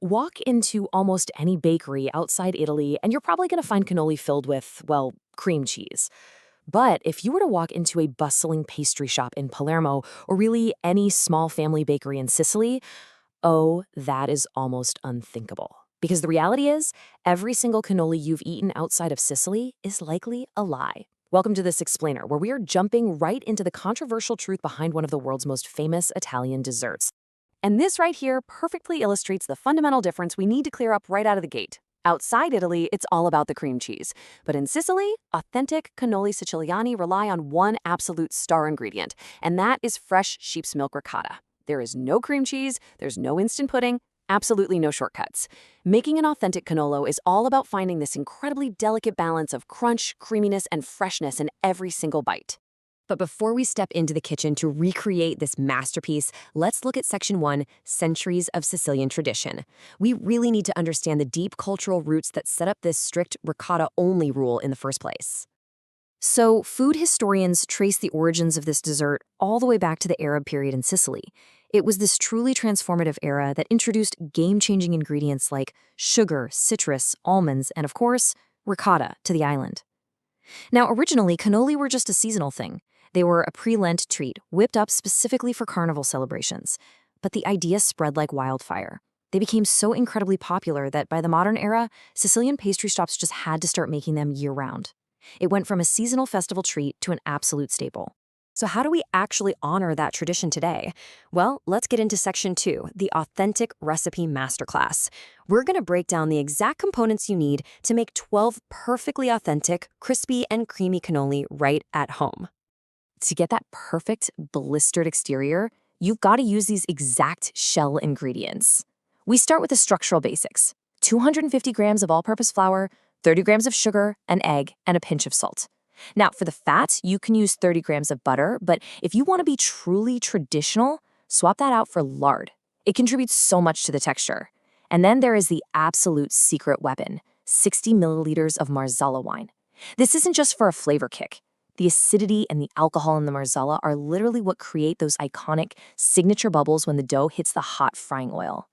Walk into almost any bakery outside Italy, and you're probably going to find cannoli filled with, well, cream cheese. But if you were to walk into a bustling pastry shop in Palermo, or really any small family bakery in Sicily, oh, that is almost unthinkable. Because the reality is, every single cannoli you've eaten outside of Sicily is likely a lie. Welcome to this explainer, where we are jumping right into the controversial truth behind one of the world's most famous Italian desserts. And this right here perfectly illustrates the fundamental difference we need to clear up right out of the gate. Outside Italy, it's all about the cream cheese. But in Sicily, authentic cannoli siciliani rely on one absolute star ingredient, and that is fresh sheep's milk ricotta. There is no cream cheese, there's no instant pudding, absolutely no shortcuts. Making an authentic cannolo is all about finding this incredibly delicate balance of crunch, creaminess, and freshness in every single bite. But before we step into the kitchen to recreate this masterpiece, let's look at Section 1, Centuries of Sicilian Tradition. We really need to understand the deep cultural roots that set up this strict ricotta-only rule in the first place. So, food historians trace the origins of this dessert all the way back to the Arab period in Sicily. It was this truly transformative era that introduced game-changing ingredients like sugar, citrus, almonds, and of course, ricotta to the island. Now, originally, cannoli were just a seasonal thing. They were a pre-Lent treat, whipped up specifically for carnival celebrations. But the idea spread like wildfire. They became so incredibly popular that by the modern era, Sicilian pastry shops just had to start making them year-round. It went from a seasonal festival treat to an absolute staple. So how do we actually honor that tradition today? Well, let's get into Section 2, the Authentic Recipe Masterclass. We're going to break down the exact components you need to make 12 perfectly authentic, crispy, and creamy cannoli right at home. To get that perfect blistered exterior, you've got to use these exact shell ingredients. We start with the structural basics: 250 grams of all-purpose flour, 30 grams of sugar, an egg, and a pinch of salt. Now, for the fat, you can use 30 grams of butter, but if you want to be truly traditional, swap that out for lard. It contributes so much to the texture. And then there is the absolute secret weapon: 60 milliliters of Marsala wine. This isn't just for a flavor kick. The acidity and the alcohol in the Marsala are literally what create those iconic signature bubbles when the dough hits the hot frying oil.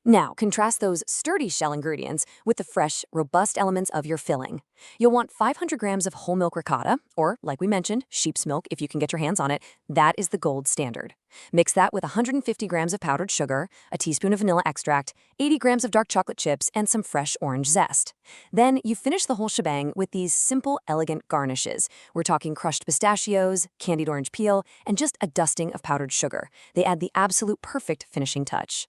Now, contrast those sturdy shell ingredients with the fresh, robust elements of your filling. You'll want 500 grams of whole milk ricotta, or, like we mentioned, sheep's milk if you can get your hands on it. That is the gold standard. Mix that with 150 grams of powdered sugar, a teaspoon of vanilla extract, 80 grams of dark chocolate chips, and some fresh orange zest. Then you finish the whole shebang with these simple, elegant garnishes. We're talking crushed pistachios, candied orange peel, and just a dusting of powdered sugar. They add the absolute perfect finishing touch.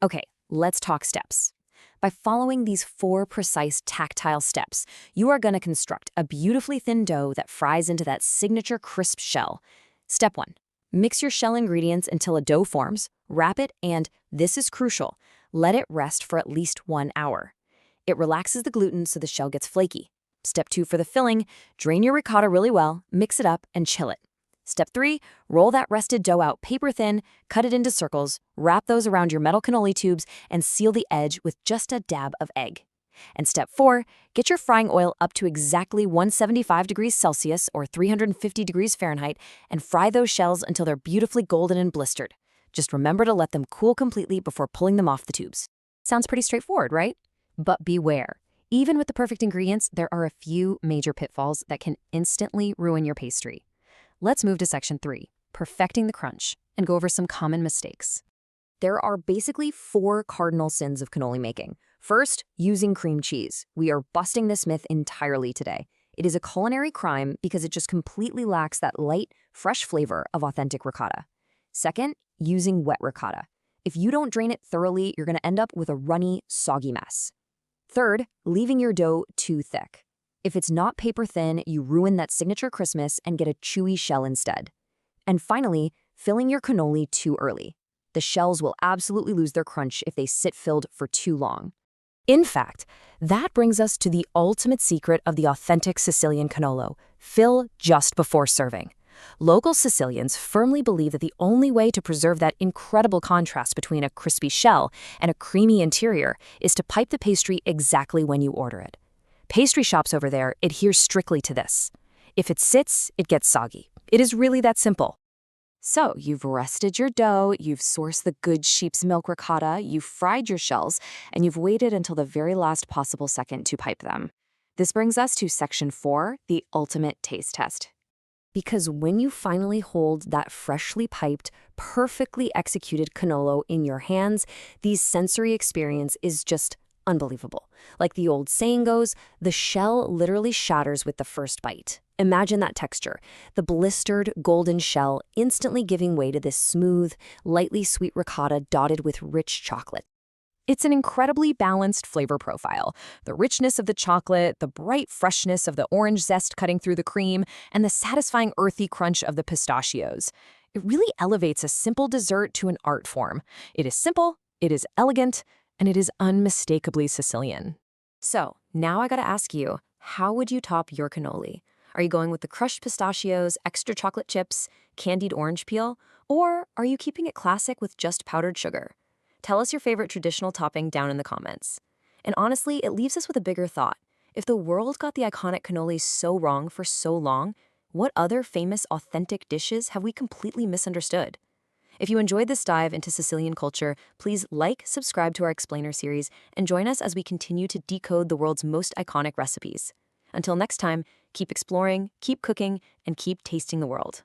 Okay, let's talk steps. By following these 4 precise tactile steps, you are going to construct a beautifully thin dough that fries into that signature crisp shell. Step 1. Mix your shell ingredients until a dough forms, wrap it, and, this is crucial, let it rest for at least 1 hour. It relaxes the gluten so the shell gets flaky. Step 2 for the filling: drain your ricotta really well, mix it up, and chill it. Step 3, roll that rested dough out paper thin, cut it into circles, wrap those around your metal cannoli tubes, and seal the edge with just a dab of egg. And step 4, get your frying oil up to exactly 175 degrees Celsius or 350 degrees Fahrenheit and fry those shells until they're beautifully golden and blistered. Just remember to let them cool completely before pulling them off the tubes. Sounds pretty straightforward, right? But beware. Even with the perfect ingredients, there are a few major pitfalls that can instantly ruin your pastry. Let's move to Section 3, Perfecting the Crunch, and go over some common mistakes. There are basically 4 cardinal sins of cannoli making. First, using cream cheese. We are busting this myth entirely today. It is a culinary crime because it just completely lacks that light, fresh flavor of authentic ricotta. Second, using wet ricotta. If you don't drain it thoroughly, you're going to end up with a runny, soggy mess. Third, leaving your dough too thick. If it's not paper thin, you ruin that signature crispness and get a chewy shell instead. And finally, filling your cannoli too early. The shells will absolutely lose their crunch if they sit filled for too long. In fact, that brings us to the ultimate secret of the authentic Sicilian cannolo: fill just before serving. Local Sicilians firmly believe that the only way to preserve that incredible contrast between a crispy shell and a creamy interior is to pipe the pastry exactly when you order it. Pastry shops over there adhere strictly to this. If it sits, it gets soggy. It is really that simple. So, you've rested your dough, you've sourced the good sheep's milk ricotta, you've fried your shells, and you've waited until the very last possible second to pipe them. This brings us to section 4, the ultimate taste test. Because when you finally hold that freshly piped, perfectly executed cannolo in your hands, the sensory experience is just unbelievable. Like the old saying goes, the shell literally shatters with the first bite. Imagine that texture, the blistered golden shell instantly giving way to this smooth, lightly sweet ricotta dotted with rich chocolate. It's an incredibly balanced flavor profile. The richness of the chocolate, the bright freshness of the orange zest cutting through the cream, and the satisfying earthy crunch of the pistachios. It really elevates a simple dessert to an art form. It is simple, it is elegant, and it is unmistakably Sicilian. So, now I gotta ask you, how would you top your cannoli? Are you going with the crushed pistachios, extra chocolate chips, candied orange peel, or are you keeping it classic with just powdered sugar? Tell us your favorite traditional topping down in the comments. And honestly, it leaves us with a bigger thought. If the world got the iconic cannoli so wrong for so long, what other famous authentic dishes have we completely misunderstood? If you enjoyed this dive into Sicilian culture, please like, subscribe to our Explainer series, and join us as we continue to decode the world's most iconic recipes. Until next time, keep exploring, keep cooking, and keep tasting the world.